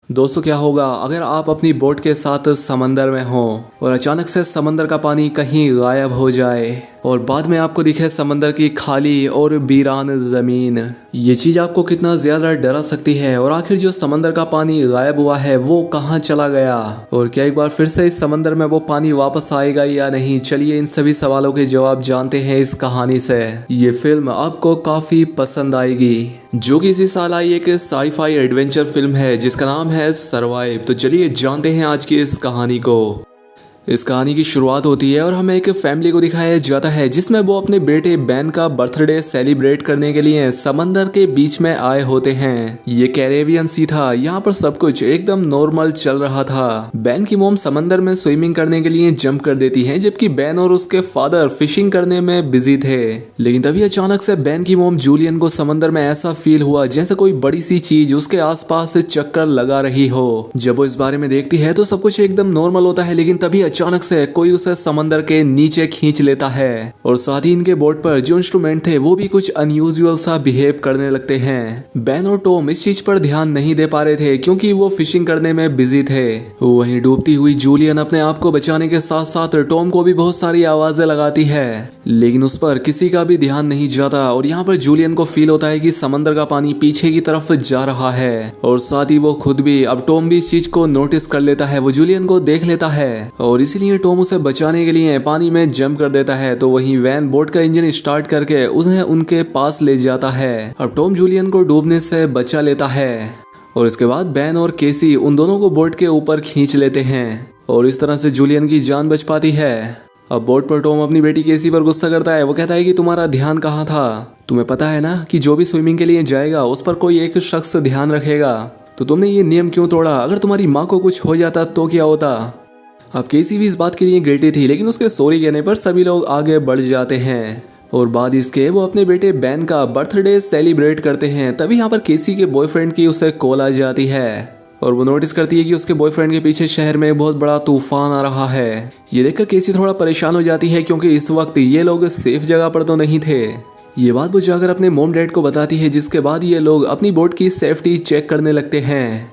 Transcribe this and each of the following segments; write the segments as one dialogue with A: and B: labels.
A: दोस्तों, क्या होगा अगर आप अपनी बोट के साथ समंदर में हो और अचानक से समंदर का पानी कहीं गायब हो जाए और बाद में आपको दिखे समंदर की खाली और वीरान जमीन। ये चीज आपको कितना ज्यादा डरा सकती है। और आखिर जो समंदर का पानी गायब हुआ है वो कहाँ चला गया, और क्या एक बार फिर से इस समंदर में वो पानी वापस आएगा या नहीं? चलिए इन सभी सवालों के जवाब जानते हैं इस कहानी से। ये फिल्म आपको काफी पसंद आएगी, जो कि इसी साल आई एक साई-फाई एडवेंचर फिल्म है जिसका नाम है सरवाइव। तो चलिए जानते हैं आज की इस कहानी को। इस कहानी की शुरुआत होती है और हमें एक फैमिली को दिखाया जाता है जिसमें वो अपने बेटे बैन का बर्थडे सेलिब्रेट करने के लिए समंदर के बीच में आए होते हैं। ये कैरेबियन सी था, यहाँ पर सब कुछ एकदम नॉर्मल चल रहा था। बैन की मोम समंदर में स्विमिंग करने के लिए जंप कर देती है, जबकि बैन और उसके फादर फिशिंग करने में बिजी थे। लेकिन तभी अचानक से बैन की मोम जूलियन को समंदर में ऐसा फील हुआ जैसे कोई बड़ी सी चीज उसके आसपास चक्कर लगा रही हो। जब वो इस बारे में देखती है तो सब कुछ एकदम नॉर्मल होता है, लेकिन तभी अचानक से कोई उसे समंदर के नीचे खींच लेता है और साथ ही इनके बोट पर जो इंस्ट्रूमेंट थे वो भी कुछ अनयूजुअल सा बिहेव करने लगते हैं। बैन और टॉम इस चीज पर ध्यान नहीं दे पा रहे थे क्योंकि वो फिशिंग करने में बिजी थे। वहीं डूबती हुई जूलियन अपने आप को बचाने के साथ साथ टॉम को भी बहुत सारी आवाजें लगाती है, लेकिन उस पर किसी का भी ध्यान नहीं जाता। और यहाँ पर जूलियन को फील होता है कि समंदर का पानी पीछे की तरफ जा रहा है और साथ ही वो खुद भी, अब टॉम भी इस चीज को नोटिस कर लेता है। वो जूलियन को देख लेता है और इसीलिए टॉम उसे बचाने के लिए पानी में जंप कर देता है। तो वहीं वैन बोट का इंजन स्टार्ट करके उन्हें उनके पास ले जाता है। अब टॉम जूलियन को डूबने से बचा लेता है और इसके बाद बैन और केसी उन दोनों को बोट के ऊपर खींच लेते हैं और इस तरह से जूलियन की जान बच पाती है। अब बोट पर टॉम अपनी बेटी केसी पर गुस्सा करता है। वो कहता है कि तुम्हारा ध्यान कहाँ था? तुम्हें पता है ना कि जो भी स्विमिंग के लिए जाएगा उस पर कोई एक शख्स ध्यान रखेगा, तो तुमने ये नियम क्यों तोड़ा? अगर तुम्हारी माँ को कुछ हो जाता तो क्या होता? अब केसी भी इस बात के लिए गिल्टी थी, लेकिन उसके सॉरी कहने पर सभी लोग आगे बढ़ जाते हैं और बाद इसके वो अपने बेटे बैन का बर्थडे सेलिब्रेट करते हैं। तभी यहाँ पर केसी के बॉयफ्रेंड की उसे कॉल आ जाती है और वो नोटिस करती है कि उसके बॉयफ्रेंड के पीछे शहर में बहुत बड़ा तूफान आ रहा है। ये देखकर केसी थोड़ा परेशान हो जाती है क्योंकि इस वक्त ये लोग सेफ जगह पर तो नहीं थे। ये बात वो जाकर अपने मॉम डैड को बताती है, जिसके बाद ये लोग अपनी बोट की सेफ्टी चेक करने लगते हैं।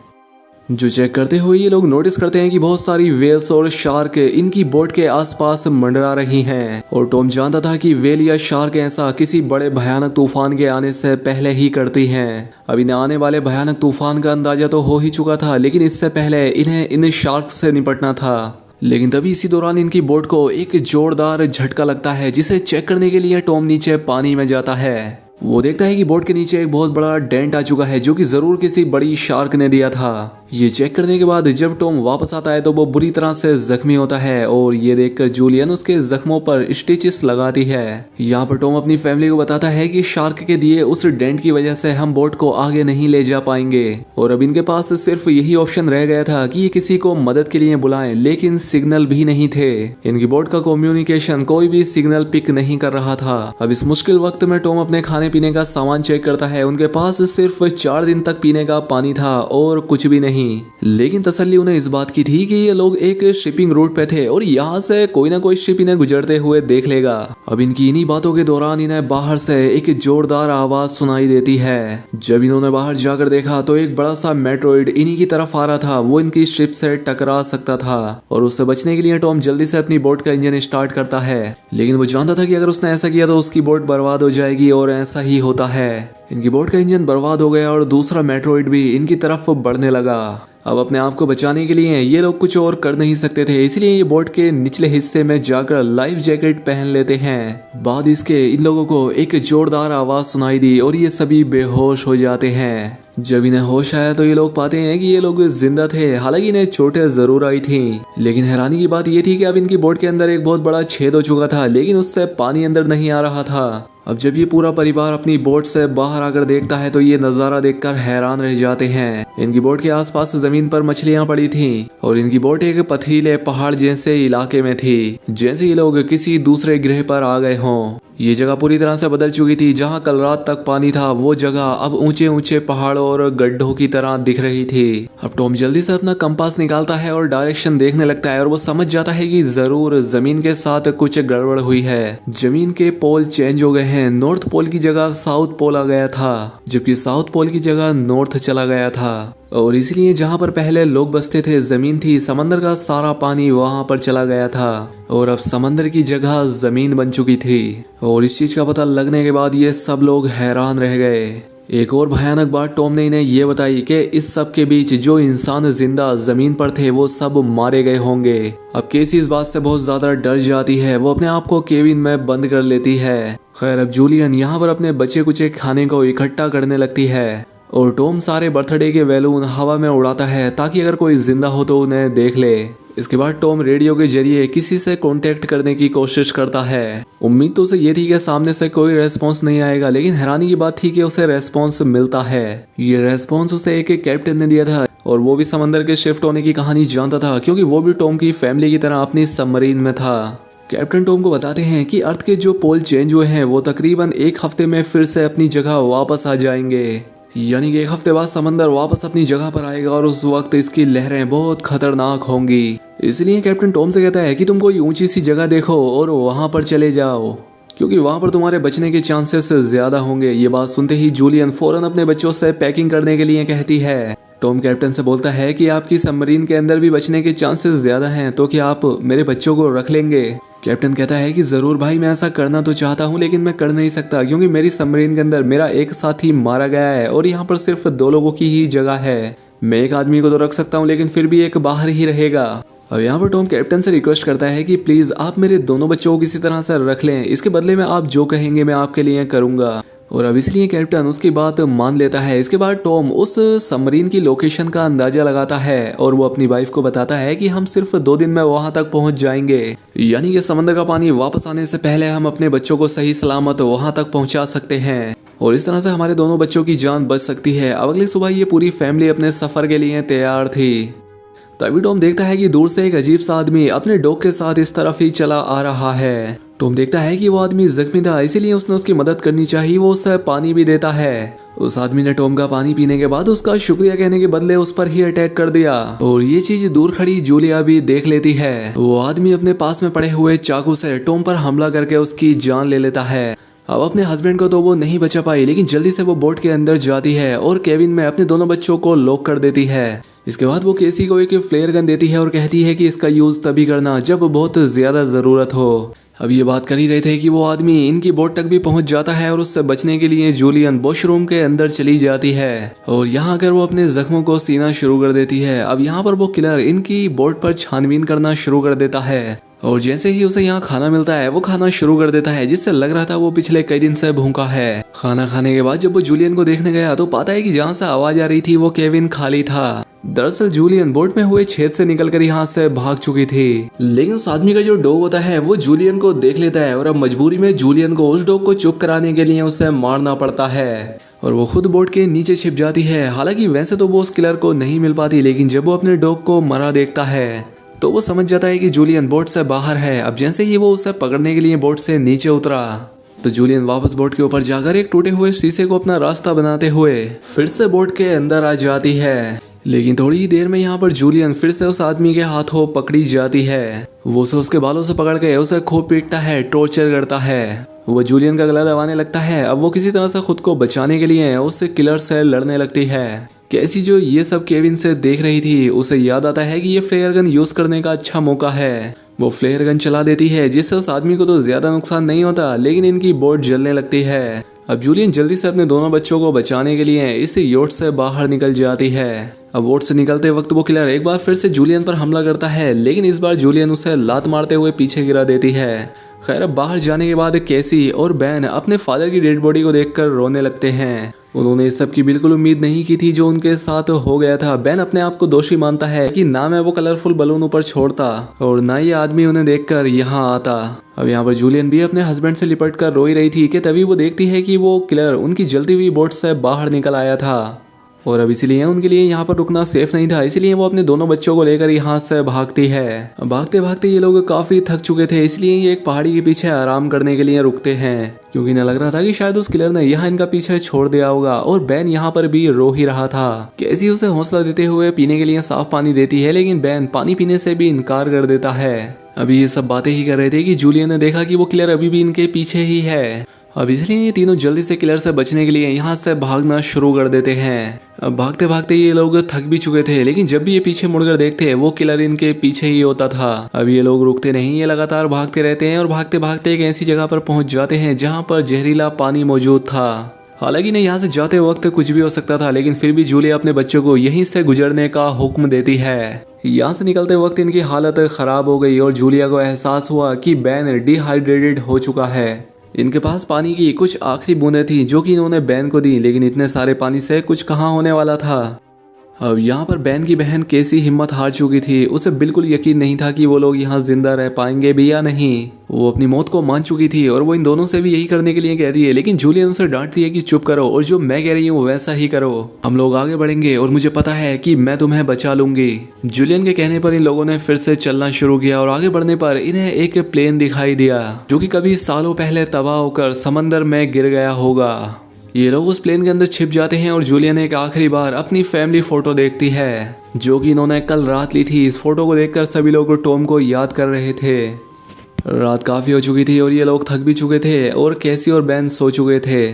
A: जो चेक करते हुए ये लोग नोटिस करते हैं कि बहुत सारी वेल्स और शार्क इनकी बोट के आसपास मंडरा रही हैं। और टॉम जानता था कि वेल या शार्क ऐसा किसी बड़े भयानक तूफान के आने से पहले ही करती हैं। अब इन्हें आने वाले भयानक तूफान का अंदाजा तो हो ही चुका था, लेकिन इससे पहले इन्हें इन शार्क से निपटना था। लेकिन तभी इसी दौरान इनकी बोट को एक जोरदार झटका लगता है, जिसे चेक करने के लिए टॉम नीचे पानी में जाता है। वो देखता है कि बोट के नीचे एक बहुत बड़ा डेंट आ चुका है, जो कि जरूर किसी बड़ी शार्क ने दिया था। ये चेक करने के बाद जब टॉम वापस आता है तो वो बुरी तरह से जख्मी होता है और ये देखकर जूलियन उसके जख्मों पर स्टिचेस लगाती है। यहाँ पर टॉम अपनी फैमिली को बताता है कि शार्क के दिए उस डेंट की वजह से हम बोट को आगे नहीं ले जा पाएंगे और अब इनके पास सिर्फ यही ऑप्शन रह गया था कि ये किसी को मदद के लिए बुलाएं, लेकिन सिग्नल भी नहीं थे। इनकी बोट का कम्युनिकेशन कोई भी सिग्नल पिक नहीं कर रहा था। अब इस मुश्किल वक्त में टॉम अपने खाने पीने का सामान चेक करता है। उनके पास सिर्फ 4 दिन तक पीने का पानी था और कुछ भी नहीं। लेकिन तसल्ली उन्हें इस बात की थी कि ये लोग एक शिपिंग रूट पे थे और यहाँ से कोई ना कोई शिप इन्हें गुजरते हुए देख लेगा। अब इनकी इन्हीं बातों के दौरान इन्हें बाहर से एक जोरदार आवाज सुनाई देती है। जब इन्होंने बाहर जाकर देखा तो एक बड़ा सा मेट्रोइड इन्हीं की तरफ आ रहा था। वो इनकी शिप से टकरा सकता था और उससे बचने के लिए टॉम जल्दी से अपनी बोट का इंजन स्टार्ट करता है, लेकिन वो जानता था कि अगर उसने ऐसा किया तो उसकी बोट बर्बाद हो जाएगी और ऐसा ही होता है। इनकी बोट का इंजन बर्बाद हो गया और दूसरा मेट्रोइड भी इनकी तरफ बढ़ने लगा। अब अपने आप को बचाने के लिए ये लोग कुछ और कर नहीं सकते थे, इसलिए ये बोट के निचले हिस्से में जाकर लाइफ जैकेट पहन लेते हैं। बाद इसके इन लोगों को एक जोरदार आवाज सुनाई दी और ये सभी बेहोश हो जाते हैं। जब इन्हें होश आया तो ये लोग पाते हैं कि ये लोग जिंदा थे। हालांकि इन्हें चोटें जरूर आई थी, लेकिन हैरानी की बात ये थी कि अब इनकी बोट के अंदर एक बहुत बड़ा छेद हो चुका था, लेकिन उससे पानी अंदर नहीं आ रहा था। अब जब ये पूरा परिवार अपनी बोट से बाहर आकर देखता है तो ये नजारा देखकर हैरान रह जाते हैं। इनकी बोट के आसपास जमीन पर मछलियां पड़ी थीं और इनकी बोट एक पथरीले पहाड़ जैसे इलाके में थी, जैसे ये लोग किसी दूसरे ग्रह पर आ गए हों। ये जगह पूरी तरह से बदल चुकी थी। जहां कल रात तक पानी था वो जगह अब ऊंचे ऊंचे पहाड़ों और गड्ढों की तरह दिख रही थी। अब टॉम जल्दी से अपना कंपास निकालता है और डायरेक्शन देखने लगता है और वो समझ जाता है कि जरूर जमीन के साथ कुछ गड़बड़ हुई है। जमीन के पोल चेंज हो गए हैं। नॉर्थ पोल की जगह साउथ पोल आ गया था, जबकि साउथ पोल की जगह नॉर्थ चला गया था। और इसलिए जहाँ पर पहले लोग बसते थे जमीन थी, समंदर का सारा पानी वहाँ पर चला गया था और अब समंदर की जगह जमीन बन चुकी थी। और इस चीज का पता लगने के बाद ये सब लोग हैरान रह गए। एक और भयानक बात टॉम ने इन्हें ये बताई कि इस सब के बीच जो इंसान जिंदा जमीन पर थे वो सब मारे गए होंगे। अब केसी इस बात से बहुत ज्यादा डर जाती है, वो अपने आप को केबिन में बंद कर लेती है। खैर अब जूलियन यहाँ पर अपने बचे कुचे खाने को इकट्ठा करने लगती है और टॉम सारे बर्थडे के बैलून हवा में उड़ाता है ताकि अगर कोई जिंदा हो तो उन्हें देख ले। इसके बाद टॉम रेडियो के जरिए किसी से कांटेक्ट करने की कोशिश करता है। उम्मीद तो उसे ये थी कि सामने से कोई रेस्पॉन्स नहीं आएगा, लेकिन हैरानी की बात थी कि उसे रेस्पॉन्स मिलता है। ये रेस्पॉन्स उसे एक कैप्टन ने दिया था और वो भी समंदर के शिफ्ट होने की कहानी जानता था, क्योंकि वो भी टॉम की फैमिली की तरह अपनी सबमरीन में था। कैप्टन टॉम को बताते हैं कि अर्थ के जो पोल चेंज हुए हैं वो तकरीबन एक हफ्ते में फिर से अपनी जगह वापस आ जाएंगे, यानी कि एक हफ्ते बाद समंदर वापस अपनी जगह पर आएगा और उस वक्त इसकी लहरें बहुत खतरनाक होंगी। इसलिए कैप्टन टॉम से कहता है कि तुम कोई ऊंची सी जगह देखो और वहां पर चले जाओ, क्योंकि वहां पर तुम्हारे बचने के चांसेस ज्यादा होंगे। ये बात सुनते ही जूलियन फौरन अपने बच्चों से पैकिंग करने के लिए कहती है। टॉम कैप्टन से बोलता है कि आपकी सबमरीन के अंदर भी बचने के चांसेस ज्यादा हैं, तो क्या आप मेरे बच्चों को रख लेंगे? कैप्टन कहता है कि जरूर भाई, मैं ऐसा करना तो चाहता हूँ लेकिन मैं कर नहीं सकता, क्योंकि मेरी सबमरीन के अंदर मेरा एक साथी मारा गया है और यहाँ पर सिर्फ 2 लोगों की ही जगह है। मैं एक आदमी को तो रख सकता हूँ लेकिन फिर भी एक बाहर ही रहेगा। अब यहाँ पर टॉम कैप्टन से रिक्वेस्ट करता है कि प्लीज आप मेरे दोनों बच्चों को किसी तरह से रख लें, इसके बदले में आप जो कहेंगे मैं आपके लिए करूंगा। और अब इसलिए कैप्टन उसकी बात मान लेता है। इसके बाद टॉम उस सबमरीन की लोकेशन का अंदाजा लगाता है और वो अपनी वाइफ को बताता है कि हम सिर्फ 2 दिन में वहां तक पहुंच जाएंगे, यानी कि समंदर का पानी वापस आने से पहले हम अपने बच्चों को सही सलामत वहां तक पहुंचा सकते हैं और इस तरह से हमारे दोनों बच्चों की जान बच सकती है। अब अगली सुबह ये पूरी फैमिली अपने सफर के लिए तैयार थी। तभी टॉम देखता है कि दूर से एक अजीब सा आदमी अपने डॉग के साथ इस तरफ ही चला आ रहा है। टॉम देखता है कि वो आदमी जख्मी था, इसीलिए उसने उसकी मदद करनी चाहिए। वो उसे पानी भी देता है। उस आदमी ने टॉम का पानी पीने के बाद उसका शुक्रिया कहने के बदले उस पर ही अटैक कर दिया और ये चीज दूर खड़ी जूलिया भी देख लेती है। वो आदमी अपने पास में पड़े हुए चाकू से टॉम पर हमला करके उसकी जान ले लेता है। अब अपने हस्बैंड को तो वो नहीं बचा पाई, लेकिन जल्दी से वो बोट के अंदर जाती है और केबिन में अपने दोनों बच्चों को लॉक कर देती है। इसके बाद वो केसी को एक फ्लेयर गन देती है और कहती है कि इसका यूज तभी करना जब बहुत ज्यादा जरूरत हो। अब ये बात कर ही रहे थे कि वो आदमी इनकी बोट तक भी पहुंच जाता है और उससे बचने के लिए जूलियन वॉशरूम के अंदर चली जाती है और यहाँ आकर वो अपने जख्मों को सीना शुरू कर देती है। अब यहाँ पर वो किलर इनकी बोट पर छानबीन करना शुरू कर देता है और जैसे ही उसे यहाँ खाना मिलता है वो खाना शुरू कर देता है, जिससे लग रहा था वो पिछले कई दिन से भूखा है। खाना खाने के बाद जब वो जूलियन को देखने गया तो पाता है कि जहाँ से आवाज आ रही थी वो केबिन खाली था। दरअसल जूलियन बोट में हुए छेद से निकलकर यहाँ से भाग चुकी थी, लेकिन उस आदमी का जो डॉग होता है वो जूलियन को देख लेता है और अब मजबूरी में जूलियन को उस डॉग को चुप कराने के लिए उसे मारना पड़ता है और वो खुद बोट के नीचे छिप जाती है। हालांकि वैसे तो वो उस किलर को नहीं मिल पाती, लेकिन जब वो अपने डॉग को मरा देखता है तो वो समझ जाता है कि जूलियन बोट से बाहर है। अब जैसे ही वो उसे पकड़ने के लिए बोट से नीचे उतरा तो जूलियन वापस बोट के ऊपर जाकर एक टूटे हुए शीशे को अपना रास्ता बनाते हुए फिर से बोट के अंदर आ जाती है। लेकिन थोड़ी ही देर में यहाँ पर जूलियन फिर से उस आदमी के हाथों पकड़ी जाती है। वो उसे उसके बालों से पकड़ के उसे खूब पीटता है, टॉर्चर करता है। वो जूलियन का गला दबाने लगता है। अब वो किसी तरह से खुद को बचाने के लिए उससे किलर से लड़ने लगती है। कैसी जो ये सब केविन से देख रही थी उसे याद आता है कि ये फ्लेयर गन यूज करने का अच्छा मौका है। वो फ्लेयर गन चला देती है, जिससे उस आदमी को तो ज्यादा नुकसान नहीं होता, लेकिन इनकी बोट जलने लगती है। अब जूलियन जल्दी से अपने दोनों बच्चों को बचाने के लिए इस योट से बाहर निकल जाती है। अब बोट से निकलते वक्त वो किलर एक बार फिर से जूलियन पर हमला करता है, लेकिन इस बार जूलियन उसे लात मारते हुए पीछे गिरा देती है। खैर अब बाहर जाने के बाद कैसी और बैन अपने फादर की डेड बॉडी को देखकर रोने लगते हैं। उन्होंने इस सब की बिल्कुल उम्मीद नहीं की थी जो उनके साथ हो गया था। बैन अपने आप को दोषी मानता है कि ना मैं वो कलरफुल बलून ऊपर छोड़ता और ना ये आदमी उन्हें देखकर यहाँ आता। अब यहाँ पर जूलियन भी अपने हस्बैंड से लिपट कर रोई रही थी कि तभी वो देखती है कि वो किलर उनकी जलती हुई बोट से बाहर निकल आया था और अब इसीलिए उनके लिए यहाँ पर रुकना सेफ नहीं था। इसलिए वो अपने दोनों बच्चों को लेकर यहाँ से भागती है। भागते भागते ये लोग काफी थक चुके थे, इसलिए ये एक पहाड़ी के पीछे आराम करने के लिए रुकते हैं, क्योंकि इन्हें लग रहा था कि शायद उस किलर ने यहाँ इनका पीछे छोड़ दिया होगा। और बैन यहाँ पर भी रो ही रहा था। कैसी उसे हौसला देते हुए पीने के लिए साफ पानी देती है, लेकिन बैन पानी पीने से भी इनकार कर देता है। अभी ये सब बातें ही कर रहे थे कि जूलियन ने देखा कि वो किलर अभी भी इनके पीछे ही है अब इसलिए ये तीनों जल्दी से किलर से बचने के लिए यहाँ से भागना शुरू कर देते हैं। अब भागते भागते ये लोग थक भी चुके थे, लेकिन जब भी ये पीछे मुड़कर देखते हैं वो किलर इनके पीछे ही होता था। अब ये लोग रुकते नहीं, ये लगातार भागते रहते हैं और भागते भागते एक ऐसी जगह पर पहुंच जाते हैं जहां पर जहरीला पानी मौजूद था। हालांकि नहीं, यहाँ से जाते वक्त कुछ भी हो सकता था, लेकिन फिर भी जूलिया अपने बच्चों को यहीं से गुजरने का हुक्म देती है। यहाँ से निकलते वक्त इनकी हालत खराब हो गई और जूलिया को एहसास हुआ कि बैन डिहाइड्रेटेड हो चुका है। इनके पास पानी की कुछ आखिरी बूंदें थी जो कि इन्होंने बैन को दी, लेकिन इतने सारे पानी से कुछ कहाँ होने वाला था। अब यहाँ पर बैन की बहन केसी हिम्मत हार चुकी थी। उसे बिल्कुल यकीन नहीं था कि वो लोग यहाँ जिंदा रह पाएंगे भी या नहीं। वो अपनी मौत को मान चुकी थी और वो इन दोनों से भी यही करने के लिए कहती है, लेकिन जूलियन उसे डांटती है कि चुप करो और जो मैं कह रही हूँ वैसा ही करो। हम लोग आगे बढ़ेंगे और मुझे पता है कि मैं तुम्हें बचा लूंगी। जूलियन के कहने पर इन लोगों ने फिर से चलना शुरू किया और आगे बढ़ने पर इन्हें एक प्लेन दिखाई दिया जो कि कभी सालों पहले तबाह होकर समंदर में गिर गया होगा। ये लोग उस प्लेन के अंदर छिप जाते हैं और जूलियन एक आखिरी बार अपनी फैमिली फोटो देखती है जो कि इन्होंने कल रात ली थी। इस फोटो को देखकर सभी लोग टॉम को याद कर रहे थे। रात काफी हो चुकी थी और ये लोग थक भी चुके थे और कैसी और बैन सो चुके थे,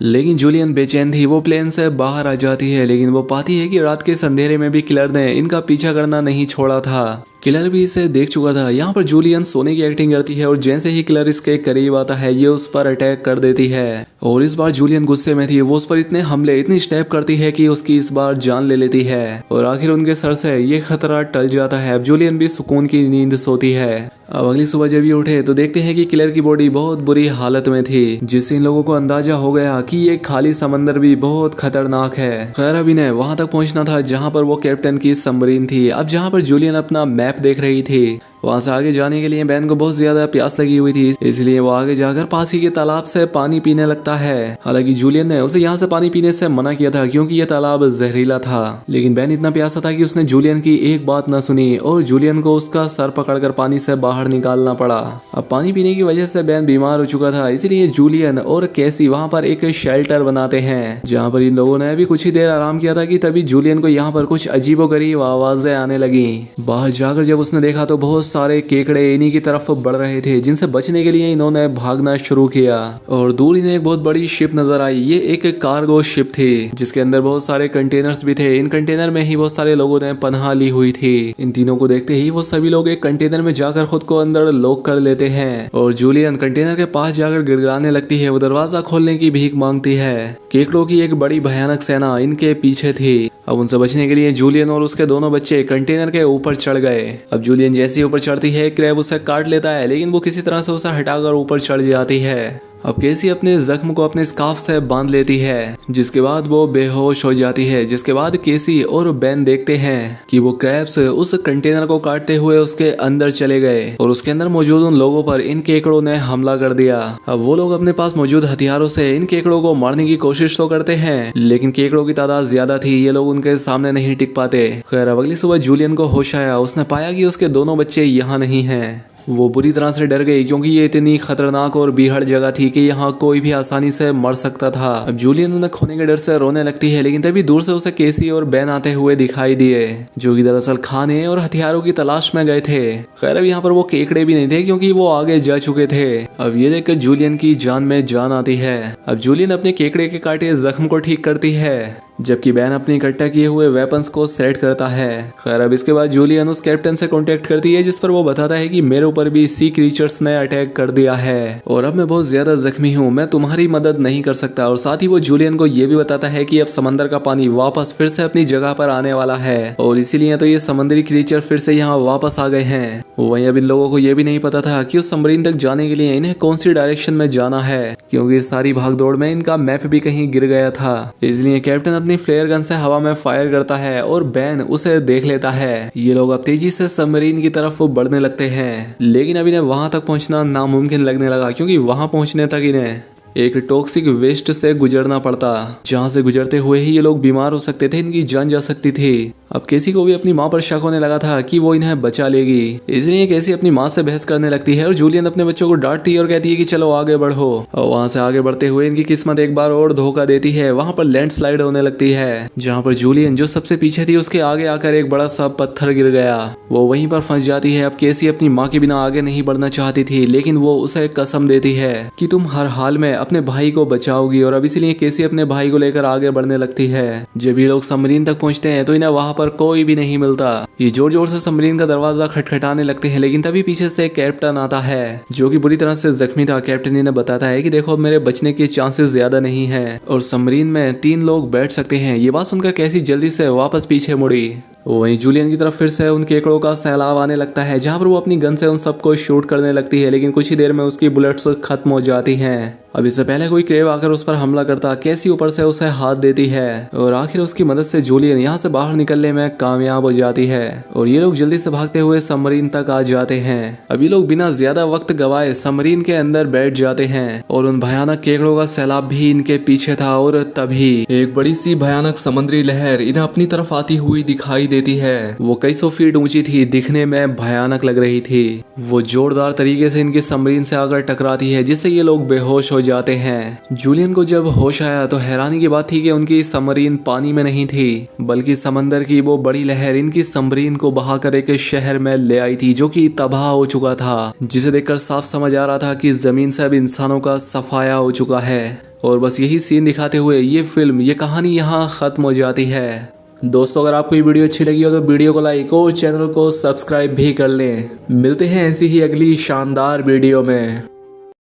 A: लेकिन जूलियन बेचैन थी। वो प्लेन से बाहर आ जाती है, लेकिन वो पाती है कि रात के अंधेरे में भी किलर ने इनका पीछा करना नहीं छोड़ा था। किलर भी इसे देख चुका था। यहाँ पर जूलियन सोने की एक्टिंग करती है और जैसे ही किलर इसके करीब आता है ये उस पर अटैक कर देती है। और इस बार जूलियन गुस्से में थी। वो उस पर इतने हमले, इतनी स्टेप करती है कि उसकी इस बार जान ले लेती है और आखिर उनके सर से ये खतरा टल जाता है। अब जूलियन भी सुकून की नींद सोती है। अब अगली सुबह जब ये उठे तो देखते हैं कि किलर की बॉडी बहुत बुरी हालत में थी, जिससे इन लोगों को अंदाजा हो गया कि ये खाली समंदर भी बहुत खतरनाक है। खैर अब इन्हें वहां तक पहुंचना था जहां पर वो कैप्टन की सबमरीन थी। अब जहां पर जूलियन अपना मैप देख रही थी, वहां से आगे जाने के लिए बैन को बहुत ज्यादा प्यास लगी हुई थी, इसलिए वो आगे जाकर पास ही के तालाब से पानी पीने लगता है। हालांकि जूलियन ने उसे यहाँ से पानी पीने से मना किया था क्योंकि ये तालाब जहरीला था, लेकिन बैन इतना प्यासा था कि उसने जूलियन की एक बात न सुनी और जूलियन को उसका सर पकड़कर पानी से बाहर निकालना पड़ा। अब पानी पीने की वजह से बैन बीमार हो चुका था, इसलिए जूलियन और कैसी वहाँ पर एक शेल्टर बनाते हैं जहाँ पर इन लोगों ने अभी कुछ ही देर आराम किया था कि तभी जूलियन को यहाँ पर कुछ अजीबोगरीब आवाजें आने लगी। बाहर जाकर जब उसने देखा तो बहुत सारे केकड़े इन्हीं की तरफ बढ़ रहे थे, जिनसे बचने के लिए इन्होंने भागना शुरू किया। और दूर इन्हें एक बहुत बड़ी शिप नजर आई। ये एक कार्गो शिप थी जिसके अंदर बहुत सारे कंटेनर्स भी थे। इन कंटेनर में ही बहुत सारे लोगों ने पनाह ली हुई थी। इन तीनों को देखते ही वो सभी लोग एक कंटेनर में जाकर खुद को अंदर लॉक कर लेते हैं और जूलियन कंटेनर के पास जाकर गिड़गिड़ाने लगती है। वो दरवाजा खोलने की भीख मांगती है। केकड़ों की एक बड़ी भयानक सेना इनके पीछे थी। अब उनसे बचने के लिए जूलियन और उसके दोनों बच्चे कंटेनर के ऊपर चढ़ गए। अब जूलियन जैसे ही ऊपर चढ़ती है, क्रैब उसे काट लेता है, लेकिन वो किसी तरह से उसे हटाकर ऊपर चढ़ जाती है। अब केसी अपने जख्म को अपने स्कार्फ से बांध लेती है, जिसके बाद वो बेहोश हो जाती है। जिसके बाद केसी और बैन देखते हैं कि वो क्रैब्स उस कंटेनर को काटते हुए उसके अंदर चले गए और उसके अंदर मौजूद उन लोगों पर इन केकड़ों ने हमला कर दिया। अब वो लोग अपने पास मौजूद हथियारों से इन केकड़ों को मारने की कोशिश तो करते हैं, लेकिन केकड़ों की तादाद ज्यादा थी, ये लोग उनके सामने नहीं टिक पाते। खैर अब अगली सुबह जूलियन को होश आया। उसने पाया कि उसके दोनों बच्चे यहाँ नहीं हैं। वो बुरी तरह से डर गई क्योंकि ये इतनी खतरनाक और बीहड़ जगह थी कि यहाँ कोई भी आसानी से मर सकता था। अब जूलियन उन्हें खोने के डर से रोने लगती है, लेकिन तभी दूर से उसे केसी और बैन आते हुए दिखाई दिए, जो कि दरअसल खाने और हथियारों की तलाश में गए थे। खैर अब यहाँ पर वो केकड़े भी नहीं थे क्योंकि वो आगे जा चुके थे। अब ये देखकर जूलियन की जान में जान आती है। अब जूलियन अपने केकड़े के काटे जख्म को ठीक करती है, जबकि बैन अपनी इकट्ठा किए हुए वेपन्स को सेट करता है। खैर अब इसके बाद जूलियन उस कैप्टन से कांटेक्ट करती है, जिस पर वो बताता है कि मेरे ऊपर भी सी क्रीचर्स ने अटैक कर दिया है और अब मैं बहुत ज्यादा जख्मी हूँ, मैं तुम्हारी मदद नहीं कर सकता। और साथ ही वो जूलियन को ये भी बताता है कि अब समंदर का पानी वापस फिर से अपनी जगह पर आने वाला है और इसीलिए तो ये समुद्री क्रीचर फिर से यहाँ वापस आ गए हैं। वहीं अब इन लोगों को ये भी नहीं पता था कि उस सबमरीन तक जाने के लिए इन्हें कौन सी डायरेक्शन में जाना है, क्योंकि इस सारी भागदौड़ में इनका मैप भी कहीं गिर गया था। इसलिए कैप्टन अपनी फ्लेयर गन से हवा में फायर करता है और बैन उसे देख लेता है। ये लोग अब तेजी से सबमरीन की तरफ बढ़ने लगते हैं, लेकिन अब इन्हें वहां तक पहुंचना नामुमकिन लगने लगा क्योंकि वहां पहुंचने तक इन्हें एक टॉक्सिक वेस्ट से गुजरना पड़ता, जहां से गुजरते हुए ही ये लोग बीमार हो सकते थे, इनकी जान जा सकती थी। अब केसी को भी अपनी माँ पर शक होने लगा था कि वो इन्हें बचा लेगी, इसलिए केसी अपनी माँ से बहस करने लगती है और जूलियन अपने बच्चों को डांटती है और कहती है कि चलो आगे बढ़ो। और वहां से आगे बढ़ते हुए इनकी किस्मत एक बार और धोखा देती है। वहां पर लैंडस्लाइड होने लगती है, जहाँ पर जूलियन जो सबसे पीछे थी उसके आगे आकर एक बड़ा सा पत्थर गिर गया। वो वहीं पर फंस जाती है। अब केसी अपनी माँ के बिना आगे नहीं बढ़ना चाहती थी, लेकिन वो उसे कसम देती है कि तुम हर हाल में अपने भाई को बचाओगी और अब इसीलिए केसी अपने भाई को लेकर आगे बढ़ने लगती है। जब ये लोग सबमरीन तक पहुंचते हैं तो इन्हें वहां पर कोई भी नहीं मिलता। ये जोर जोर से सबमरीन का दरवाजा खटखटाने लगते हैं, लेकिन तभी पीछे से कैप्टन आता है जो कि बुरी तरह से जख्मी था। कैप्टन इन्हें बताता है कि देखो, अब मेरे बचने के चांसेस ज्यादा नहीं है और सबमरीन में 3 लोग बैठ सकते हैं। ये बात सुनकर कैसी जल्दी से वापस पीछे मुड़ी। वहीं जूलियन की तरफ फिर से उन केकड़ों का सैलाब आने लगता है, जहां पर वो अपनी गन से उन सबको शूट करने लगती है, लेकिन कुछ ही देर में उसकी बुलेट्स खत्म हो जाती हैं। अब इससे पहले कोई क्रेब आकर उस पर हमला करता, कैसी ऊपर से उसे हाथ देती है और आखिर उसकी मदद से जूलियन यहाँ से बाहर निकलने में कामयाब हो जाती है और ये लोग जल्दी से भागते हुए सबमरीन तक आ जाते हैं। अभी लोग बिना ज्यादा वक्त गवाए सबमरीन के अंदर बैठ जाते हैं और उन भयानक केकड़ों का सैलाब भी इनके पीछे था और तभी एक बड़ी सी भयानक समुद्री लहर इन्हें अपनी तरफ आती हुई दिखाई देती है। वो कई 100 फीट ऊंची थी, दिखने में भयानक लग रही थी। वो जोरदार तरीके से इनकी सबमरीन से आकर टकराती है, जिससे ये लोग बेहोश हो जाते हैं। जूलियन को जब होश आया तो हैरानी की बात थी कि उनकी सबमरीन पानी में नहीं थी, बल्कि समंदर की वो बड़ी लहर इनकी सबमरीन को बहाकर एक शहर में ले आई थी जो कि तबाह हो चुका था, जिसे देखकर साफ समझ आ रहा था कि जमीन से अब इंसानों का सफाया हो चुका है। और बस यही सीन दिखाते हुए ये फिल्म, ये कहानी यहाँ खत्म हो जाती है। दोस्तों, अगर आपको ये वीडियो अच्छी लगी हो तो वीडियो को लाइक और चैनल को सब्सक्राइब भी कर लें। मिलते हैं ऐसी ही अगली शानदार वीडियो में।